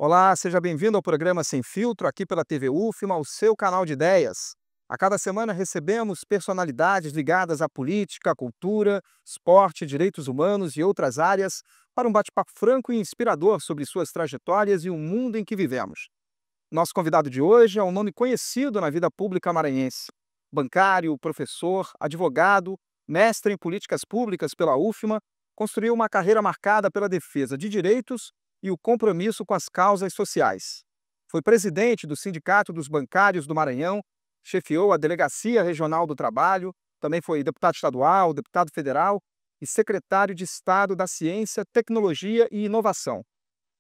Olá, seja bem-vindo ao programa Sem Filtro, aqui pela TV UFMA, o seu canal de ideias. A cada semana recebemos personalidades ligadas à política, à cultura, esporte, direitos humanos e outras áreas para um bate-papo franco e inspirador sobre suas trajetórias e o mundo em que vivemos. Nosso convidado de hoje é um nome conhecido na vida pública maranhense. Bancário, professor, advogado, mestre em políticas públicas pela UFMA, construiu uma carreira marcada pela defesa de direitos e o compromisso com as causas sociais. Foi presidente do Sindicato dos Bancários do Maranhão, chefiou a Delegacia Regional do Trabalho, também foi deputado estadual, deputado federal e secretário de Estado da Ciência, Tecnologia e Inovação.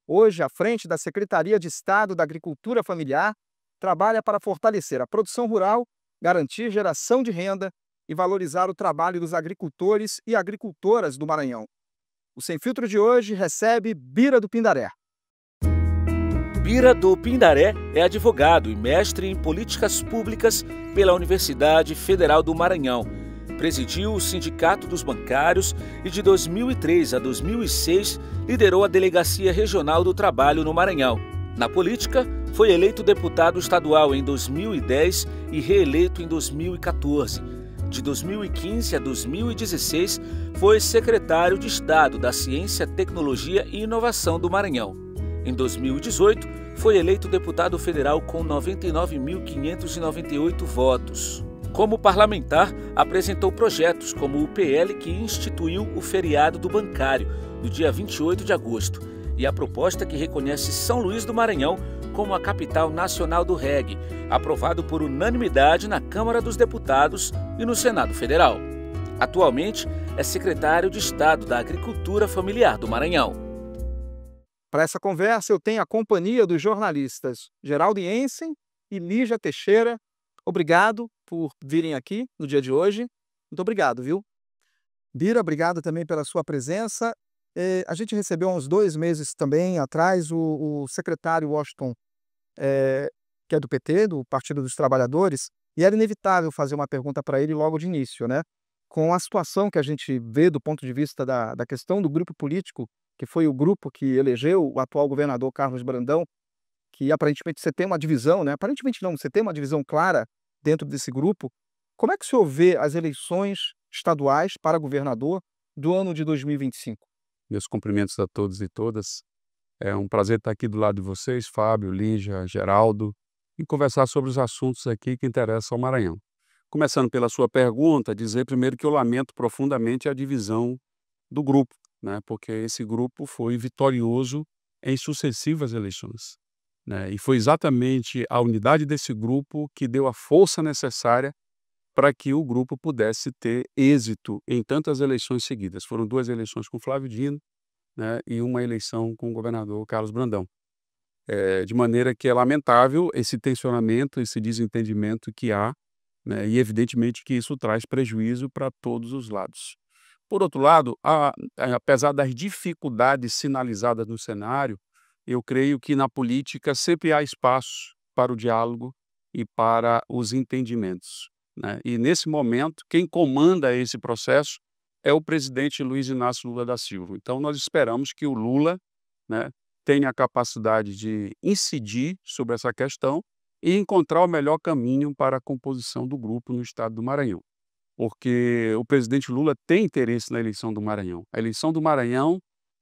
Hoje, à frente da Secretaria de Estado da Agricultura Familiar, trabalha para fortalecer a produção rural, garantir geração de renda e valorizar o trabalho dos agricultores e agricultoras do Maranhão. O Sem Filtro de hoje recebe Bira do Pindaré. Bira do Pindaré é advogado e mestre em políticas públicas pela Universidade Federal do Maranhão. Presidiu o Sindicato dos Bancários e de 2003 a 2006 liderou a Delegacia Regional do Trabalho no Maranhão. Na política, foi eleito deputado estadual em 2010 e reeleito em 2014. De 2015 a 2016, foi secretário de Estado da Ciência, Tecnologia e Inovação do Maranhão. Em 2018, foi eleito deputado federal com 99.598 votos. Como parlamentar, apresentou projetos como o PL que instituiu o feriado do bancário, no dia 28 de agosto, e a proposta que reconhece São Luís do Maranhão como a capital nacional do reggae, aprovado por unanimidade na Câmara dos Deputados e no Senado Federal. Atualmente, é secretário de Estado da Agricultura Familiar do Maranhão. Para essa conversa, eu tenho a companhia dos jornalistas Geraldo Jensen e Lígia Teixeira. Obrigado por virem aqui no dia de hoje. Muito obrigado, viu? Bira, obrigado também pela sua presença. A gente recebeu há uns 2 meses também atrás o secretário Washington, que é do PT, do Partido dos Trabalhadores, e era inevitável fazer uma pergunta para ele logo de início, né? Com a situação que a gente vê do ponto de vista da questão do grupo político, que foi o grupo que elegeu o atual governador Carlos Brandão, que aparentemente você tem uma divisão, né? Aparentemente não, você tem uma divisão clara dentro desse grupo. Como é que o senhor vê as eleições estaduais para governador do ano de 2025? Meus cumprimentos a todos e todas. É um prazer estar aqui do lado de vocês, Fábio, Lígia, Geraldo, e conversar sobre os assuntos aqui que interessam ao Maranhão. Começando pela sua pergunta, dizer primeiro que eu lamento profundamente a divisão do grupo, né? Porque esse grupo foi vitorioso em sucessivas eleições, né? E foi exatamente a unidade desse grupo que deu a força necessária para que o grupo pudesse ter êxito em tantas eleições seguidas. Foram 2 eleições com Flávio Dino, né, e uma eleição com o governador Carlos Brandão. De maneira que é lamentável esse tensionamento, esse desentendimento que há, né, e evidentemente que isso traz prejuízo para todos os lados. Por outro lado, apesar das dificuldades sinalizadas no cenário, eu creio que na política sempre há espaço para o diálogo e para os entendimentos, né? E nesse momento, quem comanda esse processo é o presidente Luiz Inácio Lula da Silva. Então, nós esperamos que o Lula, né, tenha a capacidade de incidir sobre essa questão e encontrar o melhor caminho para a composição do grupo no estado do Maranhão. Porque o presidente Lula tem interesse na eleição do Maranhão. A eleição do Maranhão,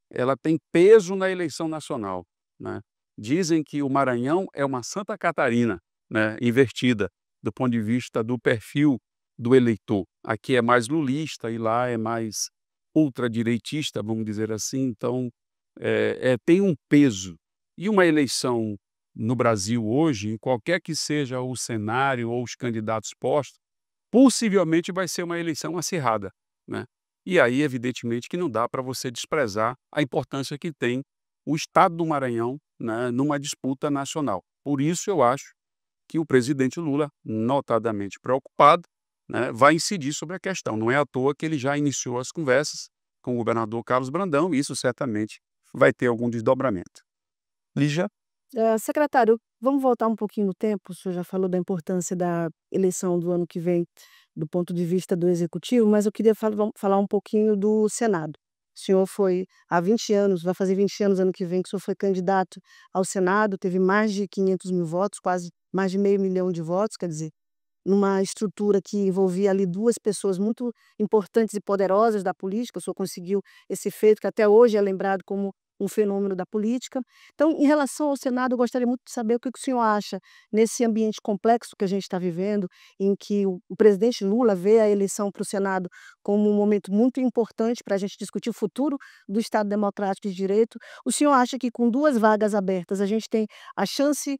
ela tem peso na eleição nacional, né? Dizem que o Maranhão é uma Santa Catarina, né, invertida, do ponto de vista do perfil do eleitor. Aqui é mais lulista e lá é mais ultradireitista, vamos dizer assim. Então, tem um peso. E uma eleição no Brasil hoje, em qualquer que seja o cenário ou os candidatos postos, possivelmente vai ser uma eleição acirrada, né? E aí, evidentemente, que não dá para você desprezar a importância que tem o estado do Maranhão, né, numa disputa nacional. Por isso, eu acho que o presidente Lula, notadamente preocupado, né, vai incidir sobre a questão. Não é à toa que ele já iniciou as conversas com o governador Carlos Brandão, e isso certamente vai ter algum desdobramento. Lígia? Secretário, vamos voltar um pouquinho no tempo. O senhor já falou da importância da eleição do ano que vem, do ponto de vista do executivo, mas eu queria falar um pouquinho do Senado. O senhor foi há 20 anos, vai fazer 20 anos ano que vem que o senhor foi candidato ao Senado, teve mais de 500.000 votos, quase mais de meio milhão de votos, quer dizer, numa estrutura que envolvia ali 2 pessoas muito importantes e poderosas da política, o senhor conseguiu esse feito que até hoje é lembrado como um fenômeno da política. Então, em relação ao Senado, eu gostaria muito de saber o que que o senhor acha nesse ambiente complexo que a gente está vivendo, em que o presidente Lula vê a eleição para o Senado como um momento muito importante para a gente discutir o futuro do Estado Democrático de Direito. O senhor acha que com 2 vagas abertas a gente tem a chance,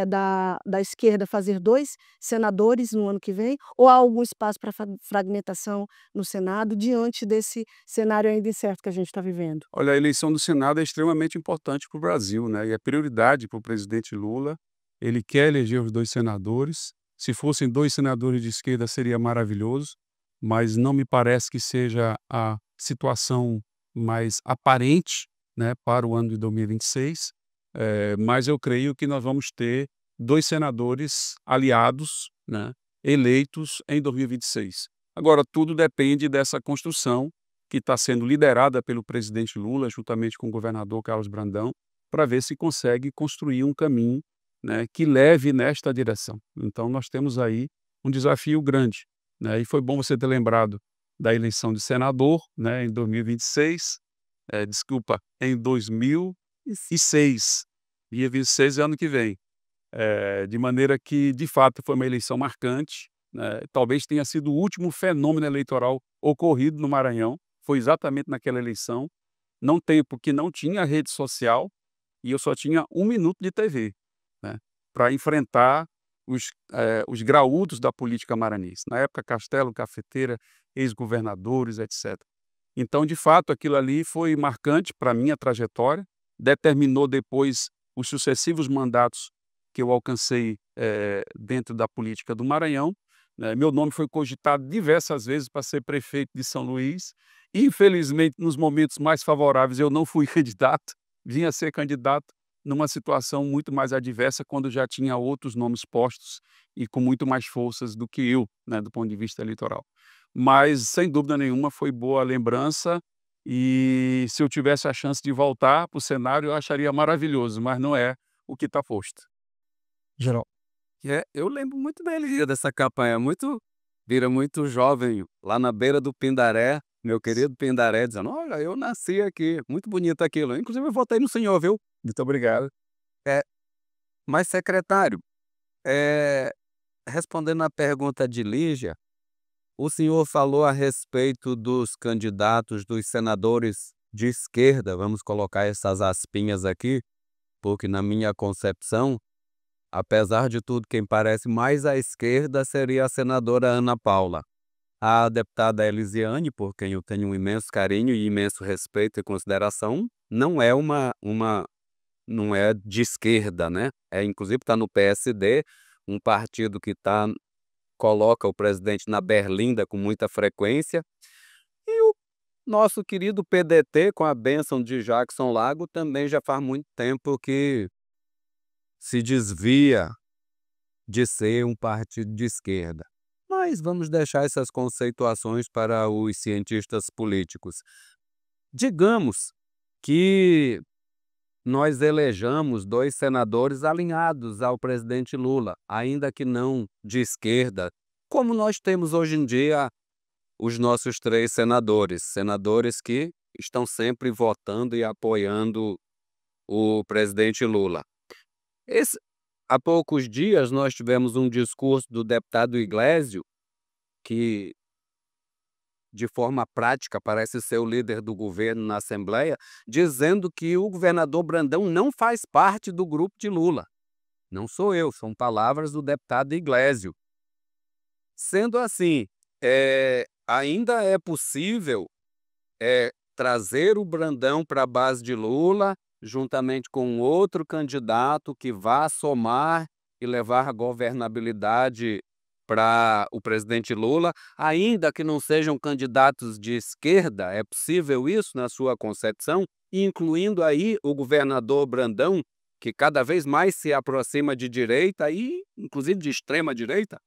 da esquerda fazer 2 senadores no ano que vem, ou há algum espaço para fragmentação no Senado diante desse cenário ainda incerto que a gente está vivendo? Olha, a eleição do Senado é extremamente importante para o Brasil, né? E é prioridade para o presidente Lula. Ele quer eleger os 2 senadores. Se fossem 2 senadores de esquerda, seria maravilhoso, mas não me parece que seja a situação mais aparente, né, para o ano de 2026. Mas eu creio que nós vamos ter 2 senadores aliados, né, eleitos em 2026. Agora, tudo depende dessa construção que está sendo liderada pelo presidente Lula, juntamente com o governador Carlos Brandão, para ver se consegue construir um caminho, né, que leve nesta direção. Então, nós temos aí um desafio grande, né, e foi bom você ter lembrado da eleição de senador, né, em 2026, em 2006, dia 26 é ano que vem. De maneira que, de fato, foi uma eleição marcante, né, talvez tenha sido o último fenômeno eleitoral ocorrido no Maranhão, foi exatamente naquela eleição, num tempo que não tinha rede social e eu só tinha 1 minuto de TV, né, para enfrentar os graúdos da política maranhense. Na época, Castelo, Cafeteira, ex-governadores, etc. Então, de fato, aquilo ali foi marcante para a minha trajetória, determinou depois os sucessivos mandatos que eu alcancei dentro da política do Maranhão. Meu nome foi cogitado diversas vezes para ser prefeito de São Luís. Infelizmente, nos momentos mais favoráveis, eu não fui candidato, vim a ser candidato numa situação muito mais adversa, quando já tinha outros nomes postos e com muito mais forças do que eu, né, do ponto de vista eleitoral. Mas, sem dúvida nenhuma, foi boa a lembrança e se eu tivesse a chance de voltar para o cenário, eu acharia maravilhoso, mas não é o que está posto. Geral. Eu lembro muito dele, dessa campanha, vira muito jovem, lá na beira do Pindaré, meu querido Pindaré, dizendo: "Olha, eu nasci aqui", muito bonito aquilo. Inclusive eu votei no senhor, viu. Muito obrigado. Mas secretário, eh, respondendo à pergunta de Lígia, o senhor falou a respeito dos candidatos, dos senadores de esquerda, vamos colocar essas aspinhas aqui, porque na minha concepção, apesar de tudo, quem parece mais à esquerda seria a senadora Ana Paula. A deputada Elisiane, por quem eu tenho um imenso carinho e imenso respeito e consideração, não é de esquerda, né? Inclusive está no PSD, um partido que coloca o presidente na berlinda com muita frequência. E o nosso querido PDT, com a bênção de Jackson Lago, também já faz muito tempo que se desvia de ser um partido de esquerda. Mas vamos deixar essas conceituações para os cientistas políticos. Digamos que nós elejamos 2 senadores alinhados ao presidente Lula, ainda que não de esquerda, como nós temos hoje em dia os nossos 3 senadores que estão sempre votando e apoiando o presidente Lula. Há poucos dias nós tivemos um discurso do deputado Iglesias, que de forma prática parece ser o líder do governo na Assembleia, dizendo que o governador Brandão não faz parte do grupo de Lula. Não sou eu, são palavras do deputado Iglesias. Sendo assim, ainda é possível trazer o Brandão para a base de Lula, juntamente com outro candidato que vá somar e levar a governabilidade para o presidente Lula, ainda que não sejam candidatos de esquerda. É possível isso na sua concepção, incluindo aí o governador Brandão, que cada vez mais se aproxima de direita e inclusive de extrema direita?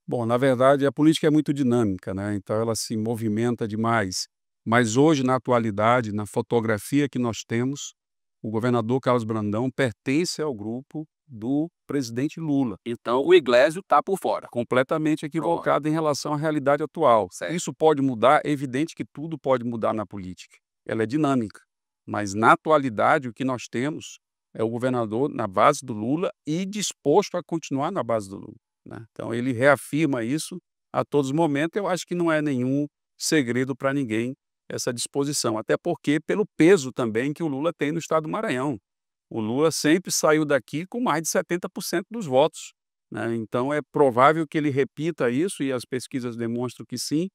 Bom, na verdade, a política é muito dinâmica, né? Então ela se movimenta demais. Mas hoje, na atualidade, na fotografia que nós temos, o governador Carlos Brandão pertence ao grupo do presidente Lula. Então o Iglesias está por fora. Completamente equivocado em relação à realidade atual. Certo. Isso pode mudar, é evidente que tudo pode mudar na política. Ela é dinâmica. Mas na atualidade o que nós temos é o governador na base do Lula e disposto a continuar na base do Lula, né? Então ele reafirma isso a todos os momentos. Eu acho que não é nenhum segredo para ninguém essa disposição, até porque pelo peso também que o Lula tem no estado do Maranhão. O Lula sempre saiu daqui com mais de 70% dos votos, né? Então é provável que ele repita isso e as pesquisas demonstram que sim.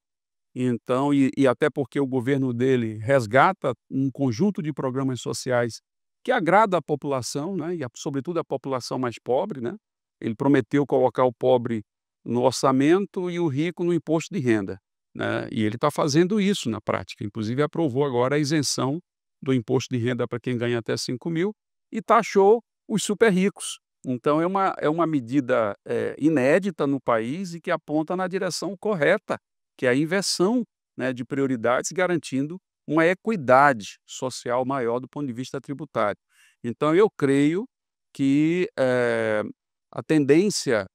Então, e até porque o governo dele resgata um conjunto de programas sociais que agrada a população, né? E sobretudo a população mais pobre, né? Ele prometeu colocar o pobre no orçamento e o rico no imposto de renda, né? E ele está fazendo isso na prática. Inclusive aprovou agora a isenção do imposto de renda para quem ganha até 5 mil e taxou os super ricos. Então é uma medida inédita no país e que aponta na direção correta, que é a inversão, né, de prioridades, garantindo uma equidade social maior do ponto de vista tributário. Então eu creio que a tendência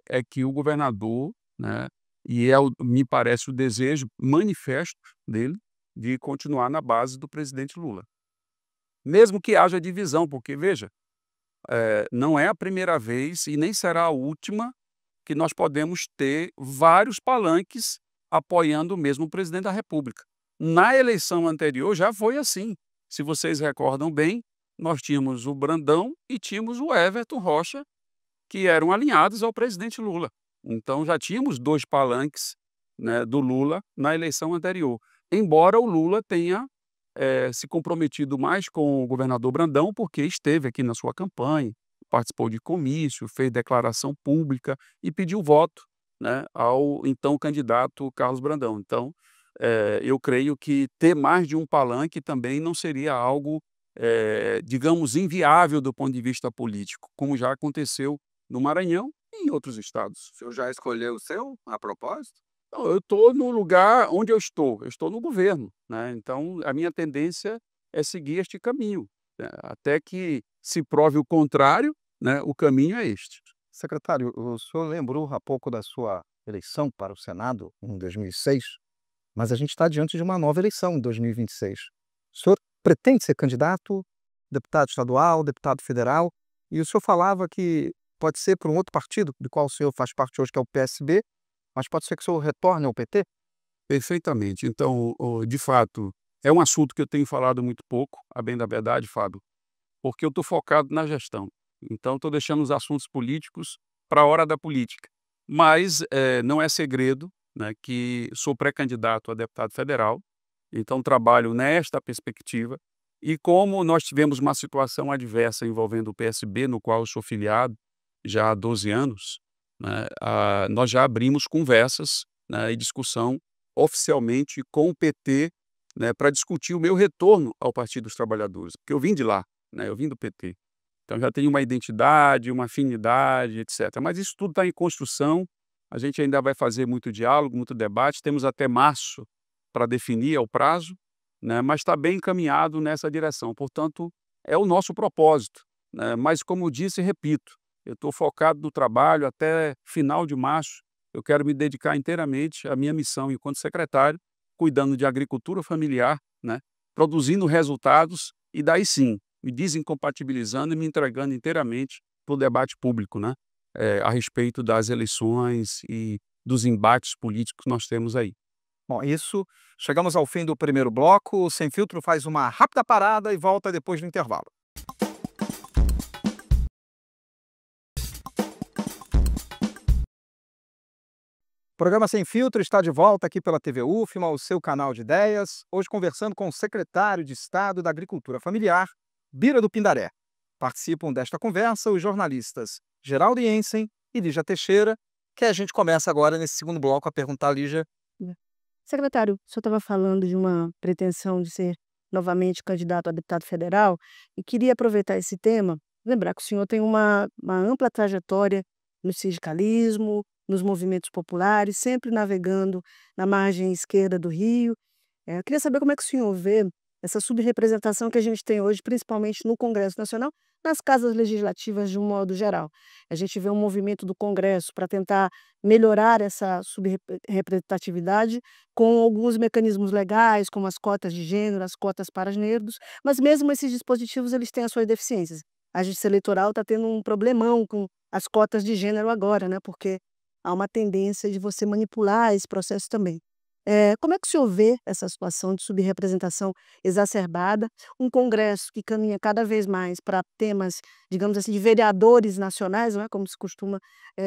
é que o governador, né, e me parece o desejo manifesto dele de continuar na base do presidente Lula. Mesmo que haja divisão, porque, veja, não é a primeira vez e nem será a última que nós podemos ter vários palanques apoiando o mesmo presidente da República. Na eleição anterior já foi assim. Se vocês recordam bem, nós tínhamos o Brandão e tínhamos o Everton Rocha, que eram alinhados ao presidente Lula. Então já tínhamos dois palanques, né, do Lula na eleição anterior. Embora o Lula tenha se comprometido mais com o governador Brandão, porque esteve aqui na sua campanha, participou de comício, fez declaração pública e pediu voto, né, ao então candidato Carlos Brandão. Então, eu creio que ter mais de um palanque também não seria algo, digamos, inviável do ponto de vista político, como já aconteceu no Maranhão e em outros estados. O senhor já escolheu o seu, a propósito? Não, eu estou no lugar onde eu estou no governo, né? Então a minha tendência é seguir este caminho, né? Até que se prove o contrário, né? O caminho é este. Secretário, o senhor lembrou há pouco da sua eleição para o Senado em 2006, mas a gente está diante de uma nova eleição em 2026. O senhor pretende ser candidato, deputado estadual, deputado federal, e o senhor falava que pode ser por um outro partido, do qual o senhor faz parte hoje, que é o PSB, mas pode ser que o senhor retorne ao PT? Perfeitamente. Então, de fato, é um assunto que eu tenho falado muito pouco, a bem da verdade, Fábio, porque eu estou focado na gestão. Então, estou deixando os assuntos políticos para a hora da política. Mas não é segredo, né, que sou pré-candidato a deputado federal, então trabalho nesta perspectiva. E como nós tivemos uma situação adversa envolvendo o PSB, no qual eu sou filiado já há 12 anos, né, nós já abrimos conversas, né, e discussão oficialmente com o PT, né, para discutir o meu retorno ao Partido dos Trabalhadores, porque eu vim de lá, né, eu vim do PT. Então já tenho uma identidade, uma afinidade, etc. Mas isso tudo está em construção, a gente ainda vai fazer muito diálogo, muito debate, temos até março para definir o prazo, né, mas está bem encaminhado nessa direção. Portanto, é o nosso propósito, né, mas como disse e repito, eu estou focado no trabalho até final de março. Eu quero me dedicar inteiramente à minha missão enquanto secretário, cuidando de agricultura familiar, né, produzindo resultados e daí sim, me desincompatibilizando e me entregando inteiramente para o debate público, né, a respeito das eleições e dos embates políticos que nós temos aí. Bom, isso, chegamos ao fim do primeiro bloco. O Sem Filtro faz uma rápida parada e volta depois do intervalo. O programa Sem Filtro está de volta aqui pela TV UFMA, o seu canal de ideias, hoje conversando com o secretário de Estado da Agricultura Familiar, Bira do Pindaré. Participam desta conversa os jornalistas Geraldo Jensen e Lígia Teixeira, que a gente começa agora nesse segundo bloco a perguntar a Lígia. Secretário, o senhor estava falando de uma pretensão de ser novamente candidato a deputado federal e queria aproveitar esse tema, lembrar que o senhor tem uma ampla trajetória no sindicalismo, nos movimentos populares, sempre navegando na margem esquerda do Rio Eu queria saber como é que o senhor vê essa subrepresentação que a gente tem hoje, principalmente no Congresso Nacional, nas casas legislativas de um modo geral. A gente vê um movimento do Congresso para tentar melhorar essa subrepresentatividade com alguns mecanismos legais, como as cotas de gênero, as cotas para os negros, mas mesmo esses dispositivos eles têm as suas deficiências. A Justiça Eleitoral está tendo um problemão com as cotas de gênero agora, né? Porque há uma tendência de você manipular esse processo também. Como é que o senhor vê essa situação de subrepresentação exacerbada, um Congresso que caminha cada vez mais para temas, digamos assim, de vereadores nacionais, não é, como se costuma,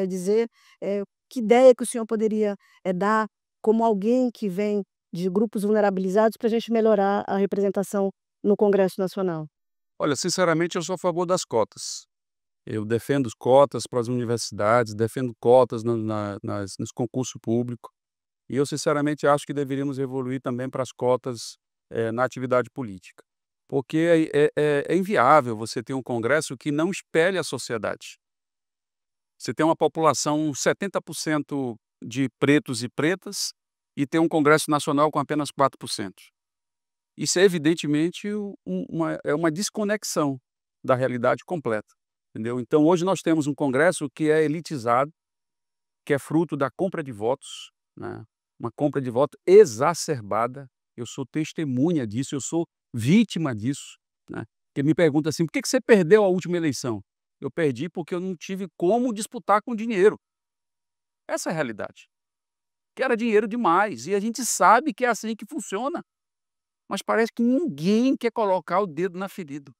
dizer. Que ideia que o senhor poderia, dar como alguém que vem de grupos vulnerabilizados para a gente melhorar a representação no Congresso Nacional? Olha, sinceramente, eu sou a favor das cotas. Eu defendo cotas para as universidades, defendo cotas nos concursos públicos. E eu, sinceramente, acho que deveríamos evoluir também para as cotas na atividade política. Porque é inviável você ter um Congresso que não espelhe a sociedade. Você tem uma população 70% de pretos e pretas e tem um Congresso Nacional com apenas 4%. Isso é evidentemente uma desconexão da realidade completa. Entendeu? Então, hoje nós temos um Congresso que é elitizado, que é fruto da compra de votos, né? Uma compra de voto exacerbada. Eu sou testemunha disso, eu sou vítima disso, né? Porque me pergunta assim: por que você perdeu a última eleição? Eu perdi porque eu não tive como disputar com dinheiro. Essa é a realidade. Que era dinheiro demais. E a gente sabe que é assim que funciona. Mas parece que ninguém quer colocar o dedo na ferida.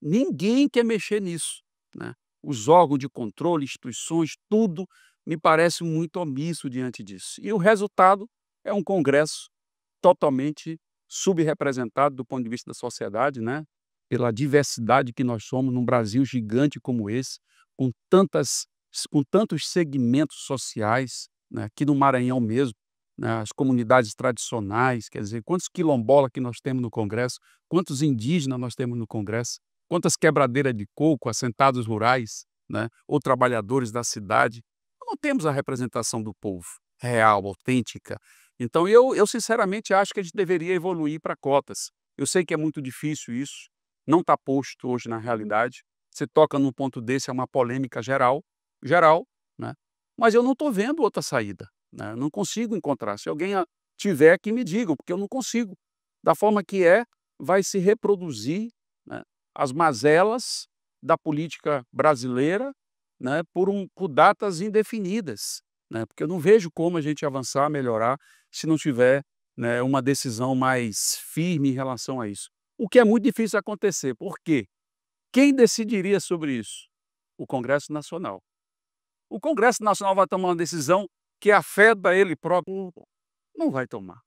Ninguém quer mexer nisso, né? Os órgãos de controle, instituições, tudo me parece muito omisso diante disso. E o resultado é um Congresso totalmente subrepresentado do ponto de vista da sociedade, né? Pela diversidade que nós somos num Brasil gigante como esse, com tantos segmentos sociais, né? Aqui no Maranhão mesmo, né? As comunidades tradicionais, quer dizer, quantos quilombolas que nós temos no Congresso, quantos indígenas nós temos no Congresso, quantas quebradeiras de coco, assentados rurais, né? Ou trabalhadores da cidade. Não temos a representação do povo real, autêntica. Então, eu sinceramente acho que a gente deveria evoluir para cotas. Eu sei que é muito difícil isso, não está posto hoje na realidade. Você toca num ponto desse, é uma polêmica geral, né? Mas eu não estou vendo outra saída, né? Eu não consigo encontrar. Se alguém tiver, que me digam, porque eu não consigo. Da forma que vai se reproduzir, né, as mazelas da política brasileira, né, por datas indefinidas, né, porque eu não vejo como a gente avançar, melhorar, se não tiver, né, uma decisão mais firme em relação a isso. O que é muito difícil acontecer. Por quê? Quem decidiria sobre isso? O Congresso Nacional. O Congresso Nacional vai tomar uma decisão que afeta ele próprio? Não vai tomar.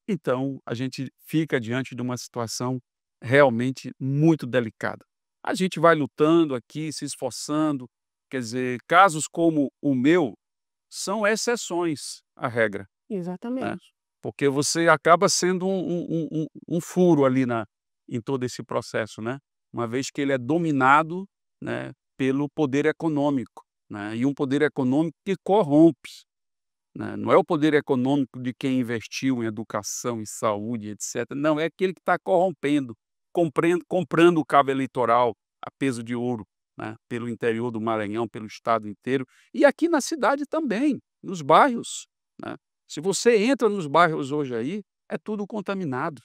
Então, a gente fica diante de uma situação realmente muito delicada. A gente vai lutando aqui, se esforçando. Quer dizer, casos como o meu são exceções à regra, né? Exatamente. Porque você acaba sendo um furo ali em todo esse processo, né? Uma vez que ele é dominado, né, pelo poder econômico, né? E um poder econômico que corrompe, né? Não é o poder econômico de quem investiu em educação, em saúde, etc. Não, é aquele que está corrompendo, comprando o cabo eleitoral a peso de ouro, né? Pelo interior do Maranhão, pelo estado inteiro, e aqui na cidade também, nos bairros, né? Se você entra nos bairros hoje aí, é tudo contaminado.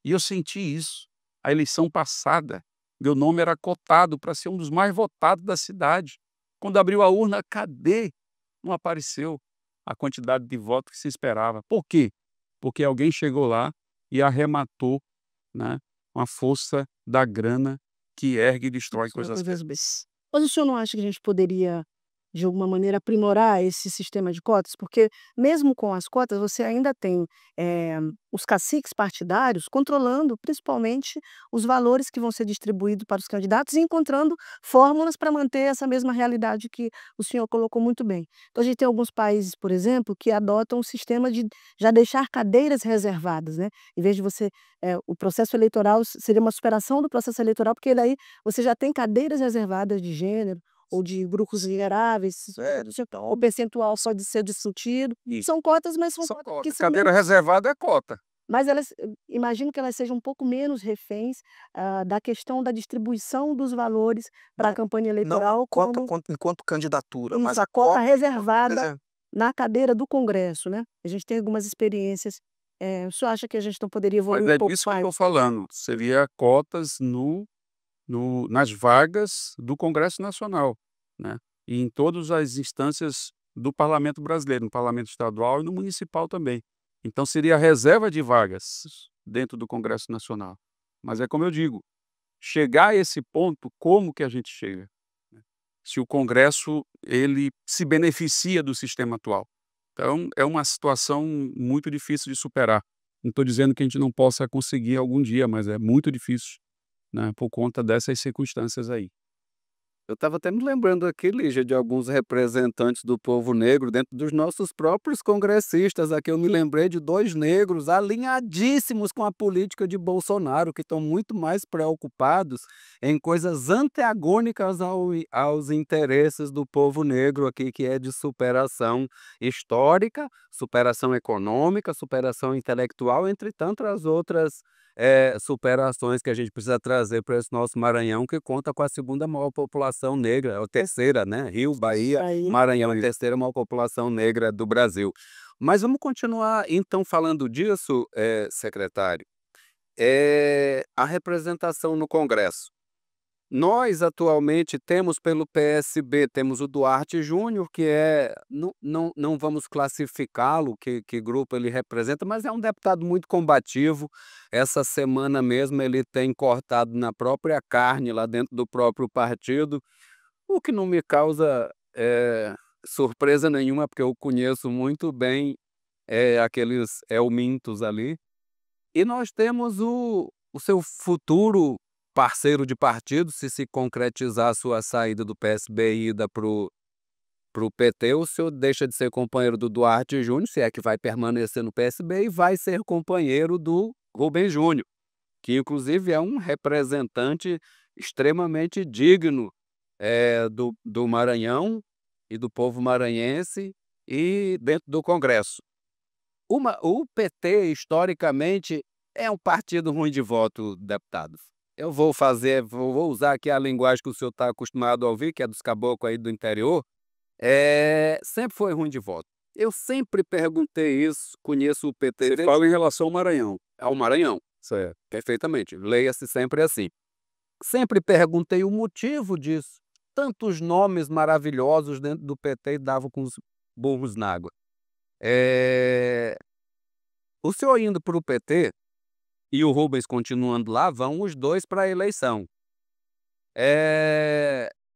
E eu senti isso. A eleição passada, meu nome era cotado para ser um dos mais votados da cidade. Quando abriu a urna, cadê? Não apareceu a quantidade de votos que se esperava. Por quê? Porque alguém chegou lá e arrematou, né, com a força da grana que ergue e destrói coisas grandes. Mas o senhor não acha que a gente poderia, de alguma maneira, aprimorar esse sistema de cotas? Porque mesmo com as cotas, você ainda tem os caciques partidários controlando principalmente os valores que vão ser distribuídos para os candidatos e encontrando fórmulas para manter essa mesma realidade que o senhor colocou muito bem. Então, a gente tem alguns países, por exemplo, que adotam um sistema de já deixar cadeiras reservadas, né? Em vez de você, o processo eleitoral seria uma superação do processo eleitoral, porque daí você já tem cadeiras reservadas de gênero ou de grupos vulneráveis, o percentual só de ser discutido. Isso. São cotas, mas são Só cotas cota. que são Cadeira reservada é cota. mas imagino que elas sejam um pouco menos reféns, da questão da distribuição dos valores para a campanha Não eleitoral como enquanto candidatura, mas isso, a cota cota reservada é. na cadeira do Congresso, né. A gente tem algumas experiências, o senhor acha que a gente não poderia Mas evoluir um é pouco disso que eu mais? estou falando, seria cotas nas vagas do Congresso Nacional, né, e em todas as instâncias do Parlamento brasileiro, no Parlamento estadual e no municipal também. Então seria reserva de vagas dentro do Congresso Nacional. Mas é como eu digo, chegar a esse ponto, como que a gente chega? Se o Congresso, ele se beneficia do sistema atual. Então, é uma situação muito difícil de superar. Não estou dizendo que a gente não possa conseguir algum dia, mas é muito difícil, né, por conta dessas circunstâncias aí. Eu estava até me lembrando aqui, Lígia, de alguns representantes do povo negro dentro dos nossos próprios congressistas. Aqui eu me lembrei de 2 negros alinhadíssimos com a política de Bolsonaro, que estão muito mais preocupados em coisas antagônicas aos interesses do povo negro aqui, que é de superação histórica, superação econômica, superação intelectual, entre tantas outras superações que a gente precisa trazer para esse nosso Maranhão, que conta com a 2ª maior população negra, é a 3ª, né, Rio, Bahia, Aí Maranhão, a 3ª maior população negra do Brasil. Mas vamos continuar então falando disso, secretário. A representação no Congresso. Nós atualmente temos pelo PSB, temos o Duarte Júnior, que não vamos classificá-lo, que grupo ele representa, mas é um deputado muito combativo. Essa semana mesmo ele tem cortado na própria carne, lá dentro do próprio partido, o que não me causa surpresa nenhuma, porque eu conheço muito bem aqueles elmintos ali. E nós temos o seu futuro parceiro de partido, se concretizar a sua saída do PSB e ida para o PT, o senhor deixa de ser companheiro do Duarte Júnior, se é que vai permanecer no PSB, e vai ser companheiro do Rubem Júnior, que inclusive é um representante extremamente digno do Maranhão e do povo maranhense e dentro do Congresso. O PT, historicamente, é um partido ruim de voto, deputados. Eu vou usar aqui a linguagem que o senhor está acostumado a ouvir, que é dos caboclos aí do interior. Sempre foi ruim de voto. Eu sempre perguntei isso, conheço o PT. Você fala em relação ao Maranhão. Ao Maranhão, Certo. perfeitamente. Leia-se sempre assim. Sempre perguntei o motivo disso. Tantos nomes maravilhosos dentro do PT davam com os burros na água. O senhor indo para o PT e o Rubens continuando lá, vão os dois para a eleição.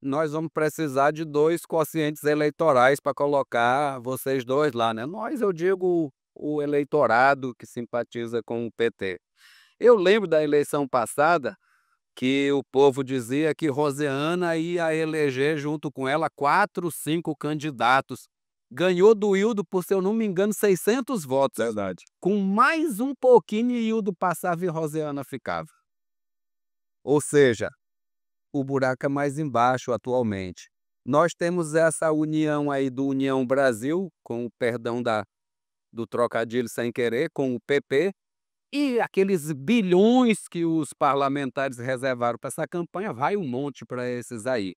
Nós vamos precisar de 2 quocientes eleitorais para colocar vocês dois lá, né? Nós, eu digo o eleitorado que simpatiza com o PT. Eu lembro da eleição passada que o povo dizia que Rosiana ia eleger junto com ela 4, 5 candidatos. Ganhou do Hildo por, se eu não me engano, 600 votos. Verdade. Com mais um pouquinho, Hildo passava e Rosiana ficava. Ou seja, o buraco é mais embaixo atualmente. Nós temos essa união aí do União Brasil, com o perdão do trocadilho sem querer, com o PP, e aqueles bilhões que os parlamentares reservaram para essa campanha, vai um monte para esses aí,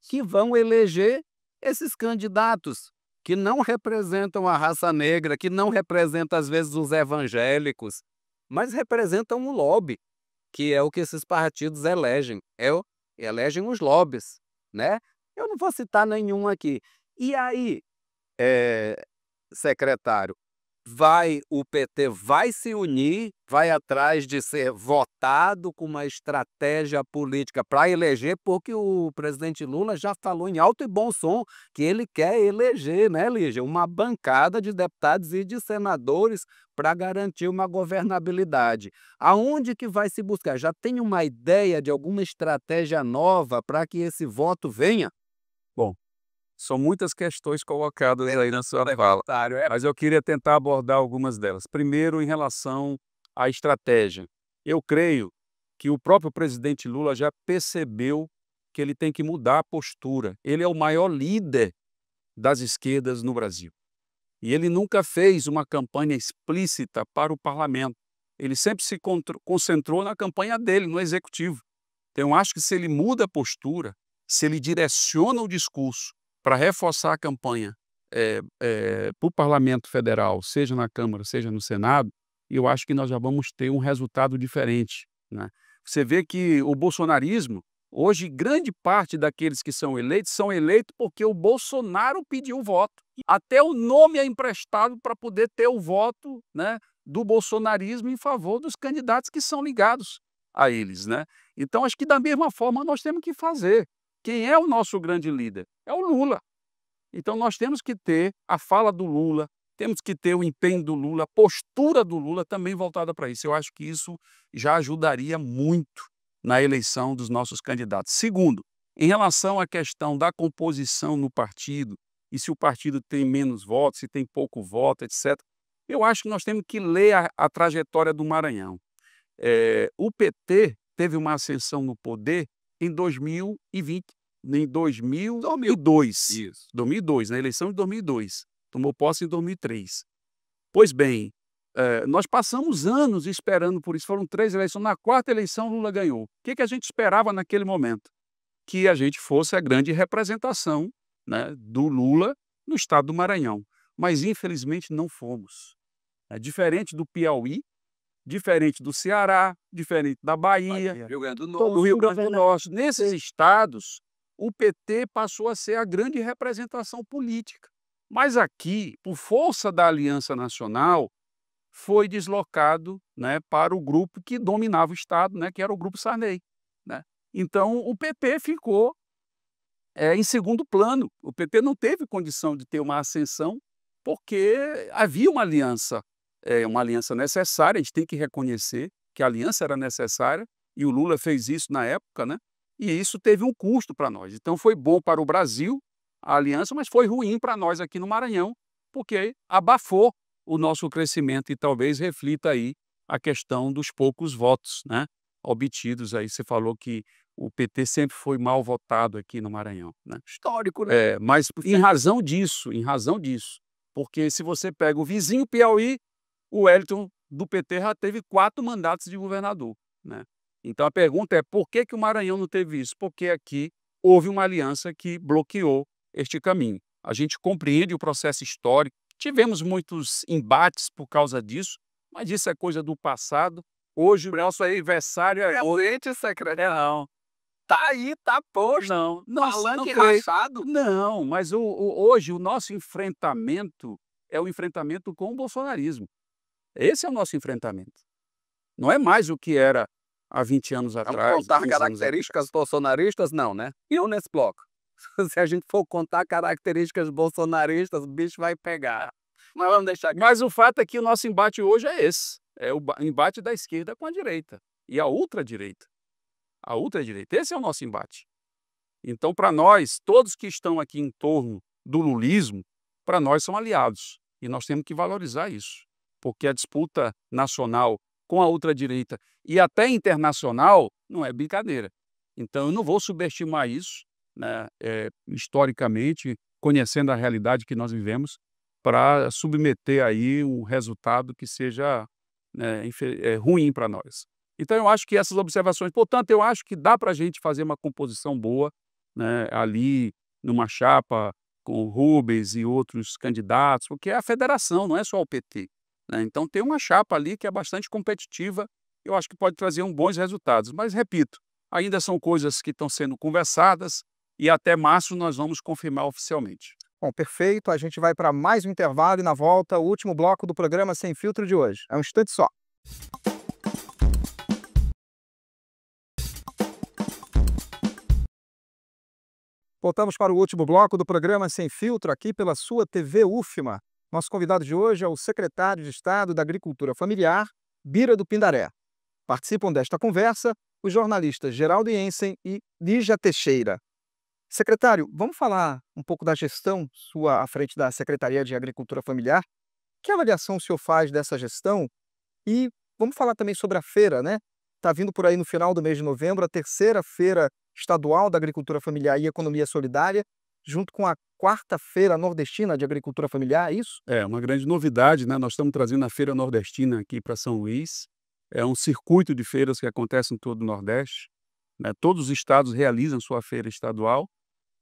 que vão eleger esses candidatos que não representam a raça negra, que não representam, às vezes, os evangélicos, mas representam um lobby, que é o que esses partidos elegem. Elegem os lobbies, né? Eu não vou citar nenhum aqui. E aí, secretário, o PT vai se unir, vai atrás de ser votado com uma estratégia política para eleger, porque o presidente Lula já falou em alto e bom som que ele quer eleger, né, Lígia, uma bancada de deputados e de senadores para garantir uma governabilidade. Aonde que vai se buscar? Já tem uma ideia de alguma estratégia nova para que esse voto venha? Bom, são muitas questões colocadas aí na sua fala, mas eu queria tentar abordar algumas delas. Primeiro, em relação à estratégia. Eu creio que o próprio presidente Lula já percebeu que ele tem que mudar a postura. Ele é o maior líder das esquerdas no Brasil. E ele nunca fez uma campanha explícita para o parlamento. ele sempre se concentrou na campanha dele, no executivo. Então, eu acho que se ele muda a postura, se ele direciona o discurso para reforçar a campanha para o Parlamento Federal, seja na Câmara, seja no Senado, eu acho que nós já vamos ter um resultado diferente, né? Você vê que o bolsonarismo, hoje, grande parte daqueles que são eleitos porque o Bolsonaro pediu o voto. Até o nome é emprestado para poder ter o voto, né, do bolsonarismo em favor dos candidatos que são ligados a eles, né? Então, acho que da mesma forma nós temos que fazer. Quem é o nosso grande líder? É o Lula. Então, nós temos que ter a fala do Lula, temos que ter o empenho do Lula, a postura do Lula também voltada para isso. Eu acho que isso já ajudaria muito na eleição dos nossos candidatos. Segundo, em relação à questão da composição no partido, e se o partido tem menos votos, se tem pouco voto, etc., eu acho que nós temos que ler a trajetória do Maranhão. O PT teve uma ascensão no poder em 2020, em 2002. Isso. 2002, na eleição de 2002. Tomou posse em 2003. Pois bem, nós passamos anos esperando por isso. Foram 3 eleições. Na 4ª eleição, Lula ganhou. O que a gente esperava naquele momento? Que a gente fosse a grande representação, né, do Lula no estado do Maranhão. Mas, infelizmente, não fomos. Diferente do Piauí, diferente do Ceará, diferente da Bahia, Rio Grande do do Norte. Rio Grande do Norte. Nesses estados, o PT passou a ser a grande representação política. Mas aqui, por força da Aliança Nacional, foi deslocado, né, para o grupo que dominava o estado, né, que era o Grupo Sarney, né? Então, o PT ficou em segundo plano. O PT não teve condição de ter uma ascensão porque havia uma aliança necessária. A gente tem que reconhecer que a aliança era necessária e o Lula fez isso na época, né? E isso teve um custo para nós. Então, foi bom para o Brasil a aliança, mas foi ruim para nós aqui no Maranhão, porque abafou o nosso crescimento e talvez reflita aí a questão dos poucos votos, né, obtidos aí. Você falou que o PT sempre foi mal votado aqui no Maranhão, né? Histórico, né? Mas em razão disso, porque se você pega o vizinho Piauí, o Wellington do PT já teve 4 mandatos de governador, né? Então a pergunta é por que o Maranhão não teve isso? Porque aqui houve uma aliança que bloqueou este caminho. A gente compreende o processo histórico, tivemos muitos embates por causa disso, mas isso é coisa do passado. Hoje o nosso aniversário é Realmente, secretário. Tá aí, tá posto. Não Palanque foi. rachado. Não, mas hoje o nosso enfrentamento é o enfrentamento com o bolsonarismo. Esse é o nosso enfrentamento. Não é mais o que era há 20 anos Vamos atrás. contar 15 anos características bolsonaristas? Não, né? E eu nesse bloco? Se a gente for contar características bolsonaristas, o bicho vai pegar. Mas vamos deixar aqui. Mas o fato é que o nosso embate hoje é esse. É o embate da esquerda com a direita. E a ultradireita. A ultradireita. Esse é o nosso embate. Então, para nós, todos que estão aqui em torno do lulismo, para nós são aliados. E nós temos que valorizar isso. Porque a disputa nacional com a ultradireita e até internacional não é brincadeira. Então, eu não vou subestimar isso, né, historicamente, conhecendo a realidade que nós vivemos, para submeter aí um resultado que seja, né, ruim para nós. Então, eu acho que essas observações, portanto, eu acho que dá para a gente fazer uma composição boa, né, ali numa chapa com o Rubens e outros candidatos, porque é a federação, não é só o PT, né? Então, tem uma chapa ali que é bastante competitiva, eu acho que pode trazer bons resultados. Mas, repito, ainda são coisas que estão sendo conversadas e até março nós vamos confirmar oficialmente. Bom, perfeito. A gente vai para mais um intervalo e na volta, o último bloco do programa Sem Filtro de hoje. É um instante só. Voltamos para o último bloco do programa Sem Filtro, aqui pela sua TV UFMA. Nosso convidado de hoje é o secretário de Estado da Agricultura Familiar, Bira do Pindaré. Participam desta conversa os jornalistas Geraldo Jensen e Lígia Teixeira. Secretário, vamos falar um pouco da gestão sua à frente da Secretaria de Agricultura Familiar? Que avaliação o senhor faz dessa gestão? E vamos falar também sobre a feira, né? Está vindo por aí no final do mês de novembro a 3ª Feira Estadual da Agricultura Familiar e Economia Solidária, junto com a 4ª Feira Nordestina de Agricultura Familiar, é isso? É uma grande novidade, né? Nós estamos trazendo a Feira Nordestina aqui para São Luís. É um circuito de feiras que acontece em todo o Nordeste, né? Todos os estados realizam sua feira estadual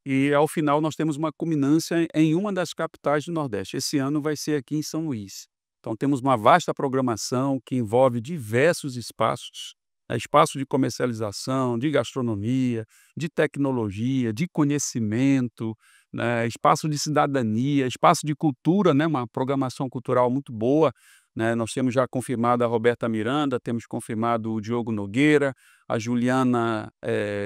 e, ao final, nós temos uma culminância em uma das capitais do Nordeste. Esse ano vai ser aqui em São Luís. Então, temos uma vasta programação que envolve diversos espaços, né? Espaço de comercialização, de gastronomia, de tecnologia, de conhecimento, né? Espaço de cidadania, espaço de cultura, né? Uma programação cultural muito boa, né? Nós temos já confirmado a Roberta Miranda, temos confirmado o Diogo Nogueira, a Juliana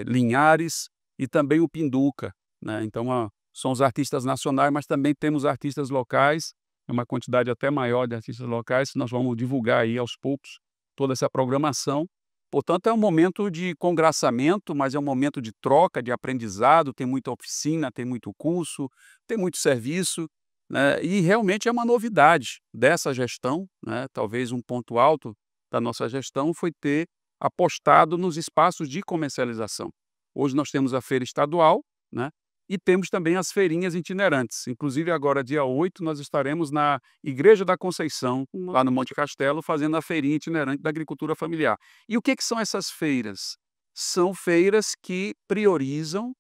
Linhares e também o Pinduca, né? Então, são os artistas nacionais, mas também temos artistas locais, é uma quantidade até maior de artistas locais, nós vamos divulgar aí aos poucos toda essa programação. Portanto, é um momento de congraçamento, mas é um momento de troca, de aprendizado, tem muita oficina, tem muito curso, tem muito serviço, né? E realmente é uma novidade dessa gestão, né? Talvez um ponto alto da nossa gestão foi ter apostado nos espaços de comercialização. Hoje nós temos a feira estadual, né? E temos também as feirinhas itinerantes. Inclusive, agora, dia 8, nós estaremos na Igreja da Conceição, lá no Monte Castelo, fazendo a feirinha itinerante da agricultura familiar. E o que são essas feiras? São feiras que priorizam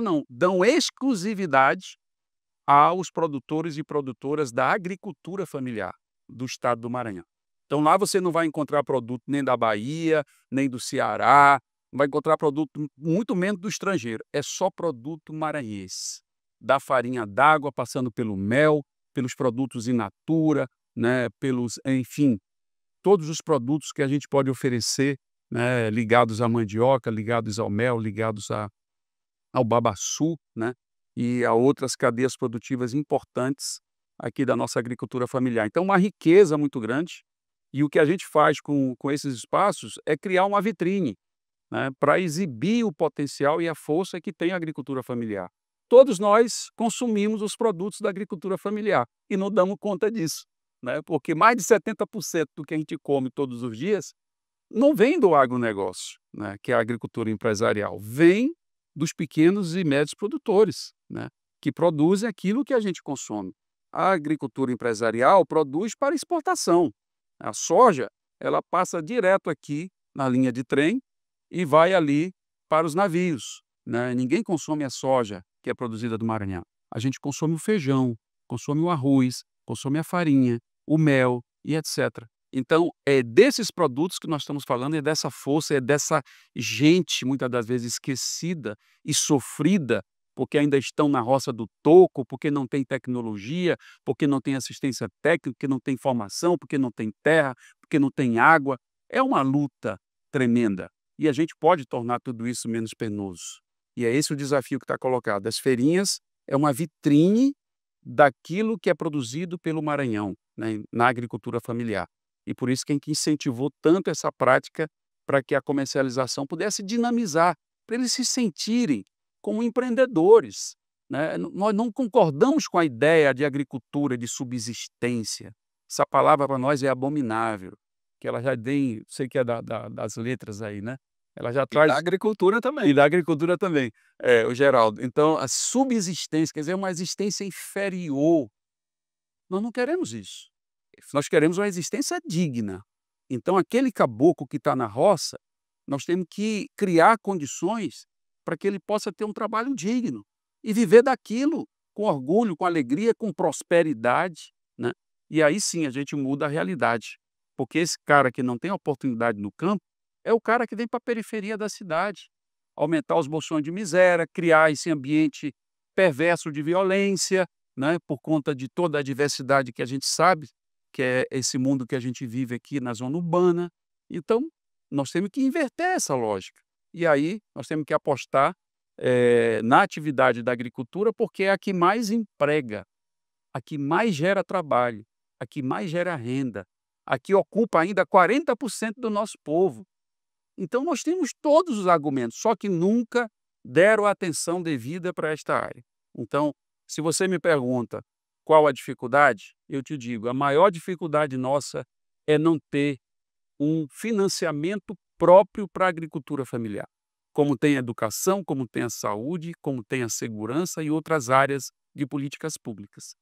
não, dão exclusividade aos produtores e produtoras da agricultura familiar do estado do Maranhão. Então, lá você não vai encontrar produto nem da Bahia, nem do Ceará, não vai encontrar produto muito menos do estrangeiro. É só produto maranhense. Da farinha d'água, passando pelo mel, pelos produtos in natura, né, enfim, todos os produtos que a gente pode oferecer, né, ligados à mandioca, ligados ao mel, ligados ao babaçu, né, e a outras cadeias produtivas importantes aqui da nossa agricultura familiar. Então, uma riqueza muito grande. E o que a gente faz com esses espaços é criar uma vitrine, né, para exibir o potencial e a força que tem a agricultura familiar. Todos nós consumimos os produtos da agricultura familiar e não damos conta disso, né, porque mais de 70% do que a gente come todos os dias não vem do agronegócio, né, que é a agricultura empresarial, vem dos pequenos e médios produtores, né, que produzem aquilo que a gente consome. A agricultura empresarial produz para exportação. A soja, ela passa direto aqui na linha de trem e vai ali para os navios, né? Ninguém consome a soja que é produzida do Maranhão. A gente consome o feijão, consome o arroz, consome a farinha, o mel e etc. Então, é desses produtos que nós estamos falando, é dessa força, é dessa gente, muitas das vezes esquecida e sofrida, porque ainda estão na roça do toco, porque não tem tecnologia, porque não tem assistência técnica, porque não tem formação, porque não tem terra, porque não tem água. É uma luta tremenda. E a gente pode tornar tudo isso menos penoso. E é esse o desafio que está colocado. As feirinhas é uma vitrine daquilo que é produzido pelo Maranhão, né, na agricultura familiar. E por isso que a gente incentivou tanto essa prática para que a comercialização pudesse dinamizar, para eles se sentirem como empreendedores, né? Nós não concordamos com a ideia de agricultura de subsistência. Essa palavra para nós é abominável, que ela já tem, sei que é das letras aí, né? Ela já traz... da agricultura também. E da agricultura também, o Geraldo. Então, a subsistência, quer dizer, uma existência inferior. Nós não queremos isso. Nós queremos uma existência digna. Então, aquele caboclo que está na roça, nós temos que criar condições para que ele possa ter um trabalho digno e viver daquilo com orgulho, com alegria, com prosperidade, né? E aí sim a gente muda a realidade, porque esse cara que não tem oportunidade no campo é o cara que vem para a periferia da cidade, aumentar os bolsões de miséria, criar esse ambiente perverso de violência, né? Por conta de toda a diversidade que a gente sabe, que é esse mundo que a gente vive aqui na zona urbana. Então, nós temos que inverter essa lógica. E aí nós temos que apostar na atividade da agricultura, porque é a que mais emprega, a que mais gera trabalho, a que mais gera renda, a que ocupa ainda 40% do nosso povo. Então nós temos todos os argumentos, só que nunca deram a atenção devida para esta área. Então, se você me pergunta qual a dificuldade, eu te digo, a maior dificuldade nossa é não ter um financiamento próprio para a agricultura familiar, como tem a educação, como tem a saúde, como tem a segurança e outras áreas de políticas públicas.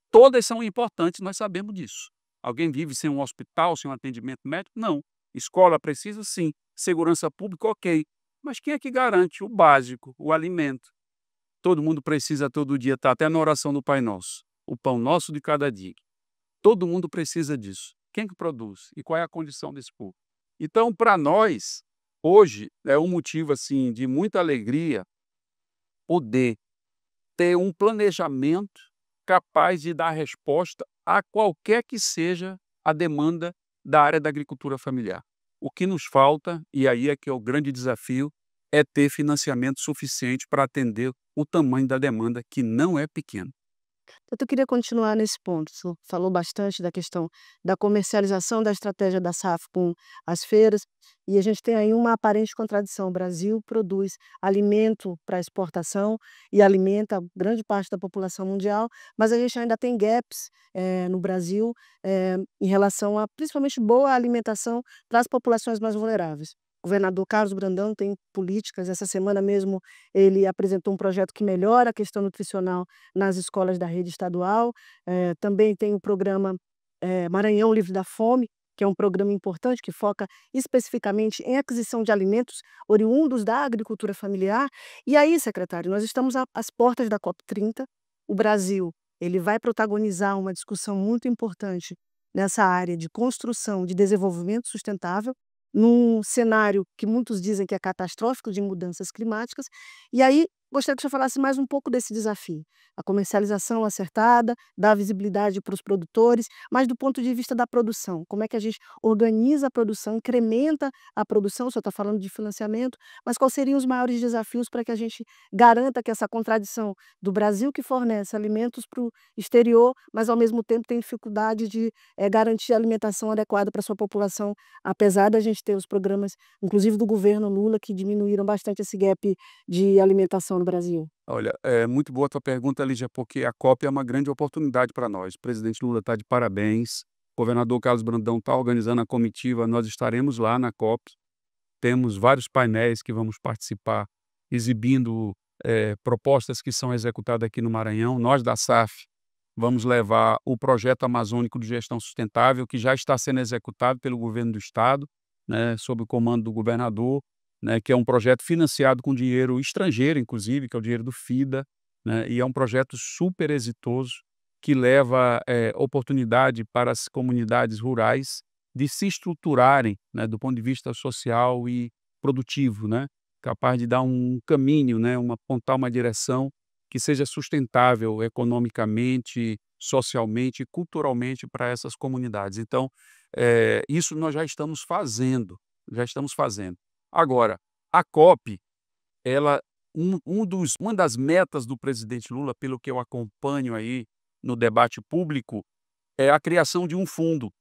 Todas são importantes, nós sabemos disso. Alguém vive sem um hospital, sem um atendimento médico? Não. Escola precisa, sim. Segurança pública, ok. Mas quem é que garante o básico, o alimento? Todo mundo precisa todo dia estar até na oração do Pai Nosso. O pão nosso de cada dia. Todo mundo precisa disso. Quem que produz? E qual é a condição desse povo? Então, para nós, hoje, é um motivo assim de muita alegria poder ter um planejamento capaz de dar resposta a qualquer que seja a demanda da área da agricultura familiar. O que nos falta, e aí é que é o grande desafio, é ter financiamento suficiente para atender o tamanho da demanda, que não é pequeno. Eu queria continuar nesse ponto. Você falou bastante da questão da comercialização da estratégia da SAF com as feiras, e a gente tem aí uma aparente contradição. O Brasil produz alimento para exportação e alimenta grande parte da população mundial, mas a gente ainda tem gaps no Brasil em relação a principalmente boa alimentação para as populações mais vulneráveis. O governador Carlos Brandão tem políticas. Essa semana mesmo ele apresentou um projeto que melhora a questão nutricional nas escolas da rede estadual. Também tem o programa Maranhão Livre da Fome, que é um programa importante que foca especificamente em aquisição de alimentos oriundos da agricultura familiar. E aí, secretário, nós estamos às portas da COP30. O Brasil ele vai protagonizar uma discussão muito importante nessa área de construção de desenvolvimento sustentável, num cenário que muitos dizem que é catastrófico de mudanças climáticas. E aí, gostaria que você falasse mais um pouco desse desafio. A comercialização acertada, dar visibilidade para os produtores, mas do ponto de vista da produção, como é que a gente organiza a produção, incrementa a produção? O senhor está falando de financiamento, mas quais seriam os maiores desafios para que a gente garanta que essa contradição do Brasil, que fornece alimentos para o exterior, mas ao mesmo tempo tem dificuldade de garantir a alimentação adequada para a sua população, apesar da gente ter os programas, inclusive do governo Lula, que diminuíram bastante esse gap de alimentação no Brasil? Olha, é muito boa a tua pergunta, Lígia, porque a COP é uma grande oportunidade para nós. O presidente Lula está de parabéns, o governador Carlos Brandão está organizando a comitiva, nós estaremos lá na COP. Temos vários painéis que vamos participar, exibindo propostas que são executadas aqui no Maranhão. Nós da SAF vamos levar o projeto amazônico de gestão sustentável, que já está sendo executado pelo governo do estado, né, sob o comando do governador, né, que é um projeto financiado com dinheiro estrangeiro, inclusive, que é o dinheiro do FIDA, né, e é um projeto super exitoso que leva oportunidade para as comunidades rurais de se estruturarem, né, do ponto de vista social e produtivo, né, capaz de dar um caminho, né, apontar uma direção que seja sustentável economicamente, socialmente e culturalmente para essas comunidades. Então, isso nós já estamos fazendo, já estamos fazendo. Agora, a COP, ela, uma das metas do presidente Lula, pelo que eu acompanho aí no debate público, é a criação de um fundo,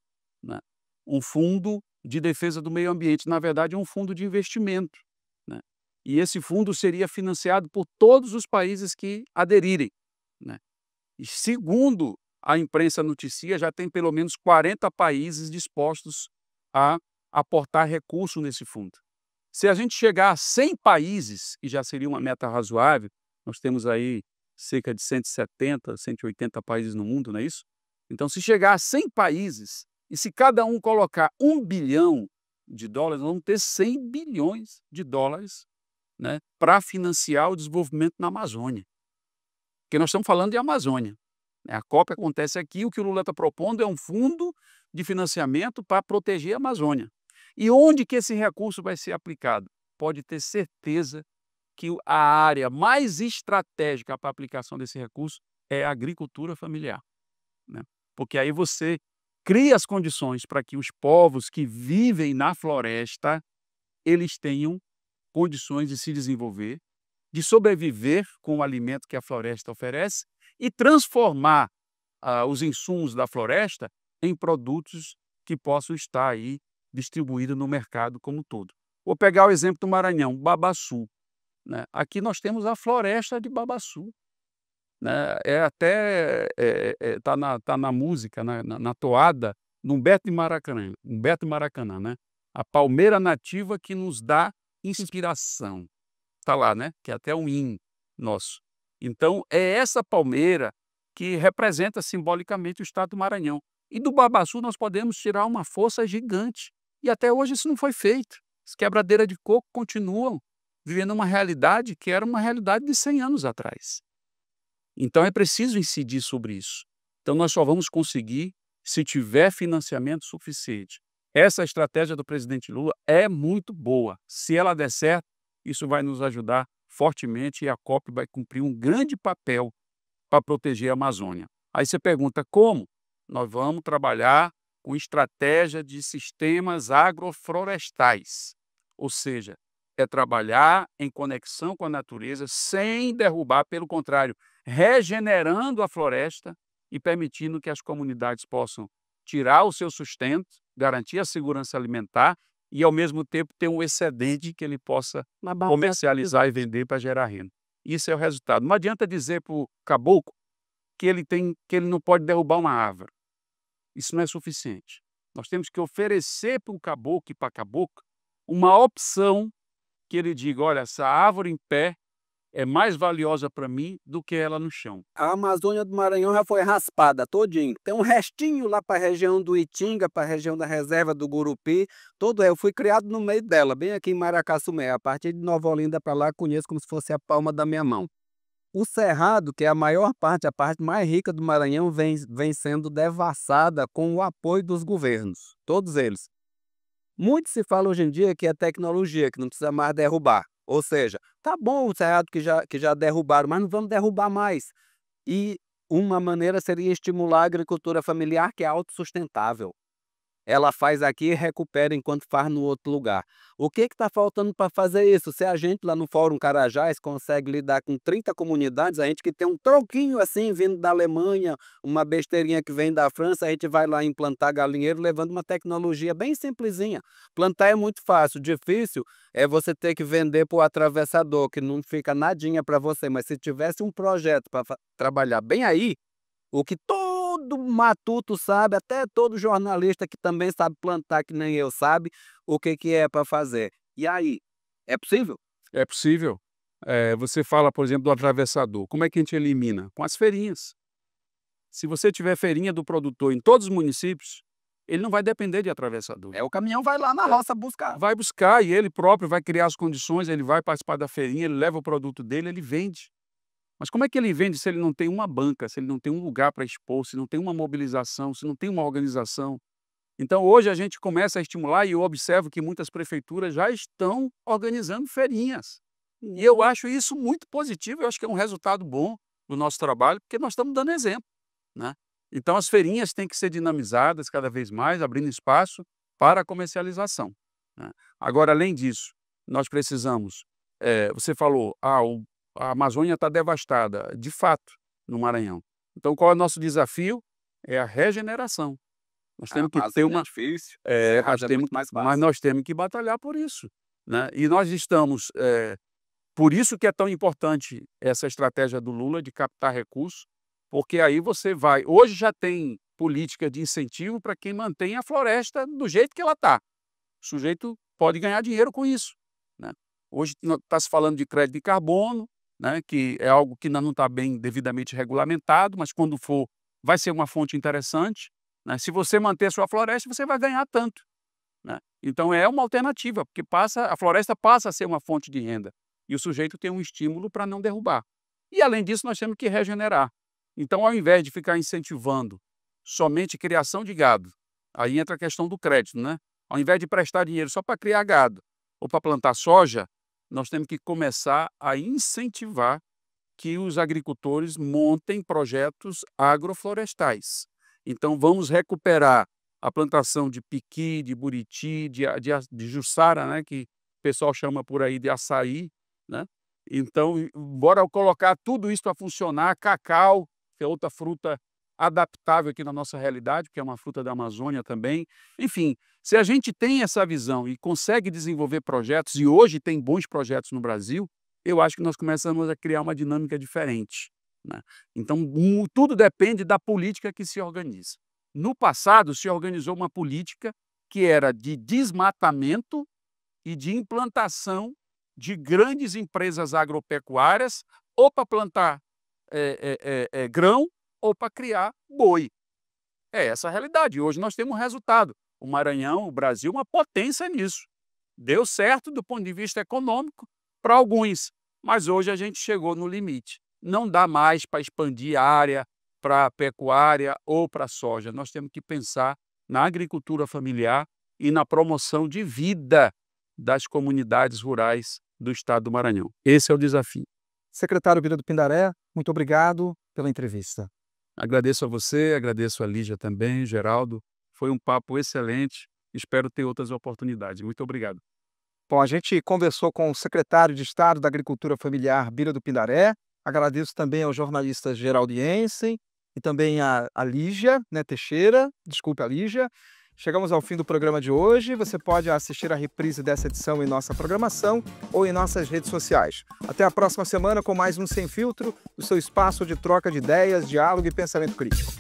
né? Um fundo de defesa do meio ambiente. Na verdade, é um fundo de investimento, né? E esse fundo seria financiado por todos os países que aderirem, né? E segundo a imprensa noticia, já tem pelo menos 40 países dispostos a aportar recurso nesse fundo. Se a gente chegar a 100 países, que já seria uma meta razoável, nós temos aí cerca de 170, 180 países no mundo, não é isso? Então, se chegar a 100 países, e se cada um colocar $1 bilhão, nós vamos ter 100 bilhões de dólares, né, para financiar o desenvolvimento na Amazônia. Porque nós estamos falando de Amazônia. A COP acontece aqui, o que o Lula está propondo é um fundo de financiamento para proteger a Amazônia. E onde que esse recurso vai ser aplicado? Pode ter certeza que a área mais estratégica para a aplicação desse recurso é a agricultura familiar, né? Porque aí você cria as condições para que os povos que vivem na floresta, eles tenham condições de se desenvolver, de sobreviver com o alimento que a floresta oferece e transformar os insumos da floresta em produtos que possam estar aí distribuído no mercado como um todo. Vou pegar o exemplo do Maranhão, babaçu, né? Aqui nós temos a floresta de babaçu, né? Tá na música, na toada, no Humberto de Maracanã, né? A palmeira nativa que nos dá inspiração. Está lá, né? Que é até um hino nosso. Então, é essa palmeira que representa simbolicamente o estado do Maranhão. E do babaçu nós podemos tirar uma força gigante E até hoje isso não foi feito. As quebradeiras de coco continuam vivendo uma realidade que era uma realidade de 100 anos atrás. Então é preciso incidir sobre isso. Então nós só vamos conseguir se tiver financiamento suficiente. Essa estratégia do presidente Lula é muito boa. Se ela der certo, isso vai nos ajudar fortemente e a COP vai cumprir um grande papel para proteger a Amazônia. Aí você pergunta como? Nós vamos trabalhar com estratégia de sistemas agroflorestais, ou seja, é trabalhar em conexão com a natureza sem derrubar, pelo contrário, regenerando a floresta e permitindo que as comunidades possam tirar o seu sustento, garantir a segurança alimentar e, ao mesmo tempo, ter um excedente que ele possa comercializar e vender para gerar renda. Isso é o resultado. Não adianta dizer para o caboclo que ele não pode derrubar uma árvore. Isso não é suficiente. Nós temos que oferecer para o caboclo e para a cabocla uma opção que ele diga, olha, essa árvore em pé é mais valiosa para mim do que ela no chão. A Amazônia do Maranhão já foi raspada todinho. Tem um restinho lá para a região do Itinga, para a região da reserva do Gurupi. Eu fui criado no meio dela, bem aqui em Maracaçumé. A partir de Nova Olinda para lá, conheço como se fosse a palma da minha mão. O Cerrado, que é a maior parte, a parte mais rica do Maranhão, vem sendo devassada com o apoio dos governos, todos eles. Muito se fala hoje em dia que é tecnologia, que não precisa mais derrubar. Ou seja, tá bom o cerrado que já derrubaram, mas não vamos derrubar mais. E uma maneira seria estimular a agricultura familiar, que é autossustentável. Ela faz aqui e recupera enquanto faz no outro lugar. O que está faltando para fazer isso? Se a gente lá no Fórum Carajás consegue lidar com 30 comunidades, a gente que tem um troquinho assim vindo da Alemanha, uma besteirinha que vem da França, a gente vai lá implantar galinheiro levando uma tecnologia bem simplesinha. Plantar é muito fácil, difícil é você ter que vender para o atravessador, que não fica nadinha para você, mas se tivesse um projeto para trabalhar bem aí, o que todo matuto sabe, até todo jornalista que também sabe plantar, que nem eu, sabe o que é para fazer. E aí, é possível? É possível. Você fala, por exemplo, do atravessador. Como é que a gente elimina? Com as feirinhas. Se você tiver feirinha do produtor em todos os municípios, ele não vai depender de atravessador. O caminhão vai lá na roça buscar. Vai buscar e ele próprio vai criar as condições, ele vai participar da feirinha, ele leva o produto dele, ele vende. Mas como é que ele vende se ele não tem uma banca, se ele não tem um lugar para expor, se não tem uma mobilização, se não tem uma organização? Então, hoje a gente começa a estimular e eu observo que muitas prefeituras já estão organizando feirinhas. E eu acho isso muito positivo, eu acho que é um resultado bom do nosso trabalho, porque nós estamos dando exemplo, né? Então, as feirinhas têm que ser dinamizadas cada vez mais, abrindo espaço para a comercialização, né? Agora, além disso, nós precisamos, você falou, a Amazônia está devastada, de fato, no Maranhão. Então, qual é o nosso desafio? É a regeneração. Nós temos que ter uma... difícil. Mas nós temos que batalhar por isso, né? E nós estamos... por isso que é tão importante essa estratégia do Lula de captar recursos, porque aí você vai... Hoje já tem política de incentivo para quem mantém a floresta do jeito que ela está. O sujeito pode ganhar dinheiro com isso, né? Hoje está se falando de crédito de carbono, né, que é algo que ainda não está bem devidamente regulamentado, mas quando for, vai ser uma fonte interessante, né? Se você manter a sua floresta, você vai ganhar tanto, né? Então é uma alternativa, porque a floresta passa a ser uma fonte de renda e o sujeito tem um estímulo para não derrubar. E além disso, nós temos que regenerar. Então, ao invés de ficar incentivando somente criação de gado, aí entra a questão do crédito, né? Ao invés de prestar dinheiro só para criar gado ou para plantar soja, nós temos que começar a incentivar que os agricultores montem projetos agroflorestais. Então, vamos recuperar a plantação de piqui, de buriti, de juçara, né, que o pessoal chama por aí de açaí, né? Então, bora colocar tudo isso para funcionar. Cacau, que é outra fruta adaptável aqui na nossa realidade, porque é uma fruta da Amazônia também. Enfim, se a gente tem essa visão e consegue desenvolver projetos, e hoje tem bons projetos no Brasil, eu acho que nós começamos a criar uma dinâmica diferente, né? Então, tudo depende da política que se organiza. No passado, se organizou uma política que era de desmatamento e de implantação de grandes empresas agropecuárias, ou para plantar grão, ou para criar boi. É essa a realidade. Hoje nós temos um resultado. o Maranhão, o Brasil, uma potência nisso. Deu certo do ponto de vista econômico para alguns, mas hoje a gente chegou no limite. Não dá mais para expandir a área para a pecuária ou para a soja. Nós temos que pensar na agricultura familiar e na promoção de vida das comunidades rurais do estado do Maranhão. Esse é o desafio. Secretário Bira do Pindaré, muito obrigado pela entrevista. Agradeço a você, agradeço a Lígia também, Geraldo. Foi um papo excelente. Espero ter outras oportunidades. Muito obrigado. Bom, a gente conversou com o secretário de Estado da Agricultura Familiar, Bira do Pindaré. Agradeço também ao jornalista Geraldo Jensen e também a Lígia, né, Teixeira. Desculpe, a Lígia. Chegamos ao fim do programa de hoje. Você pode assistir a reprise dessa edição em nossa programação ou em nossas redes sociais. Até a próxima semana com mais um Sem Filtro, o seu espaço de troca de ideias, diálogo e pensamento crítico.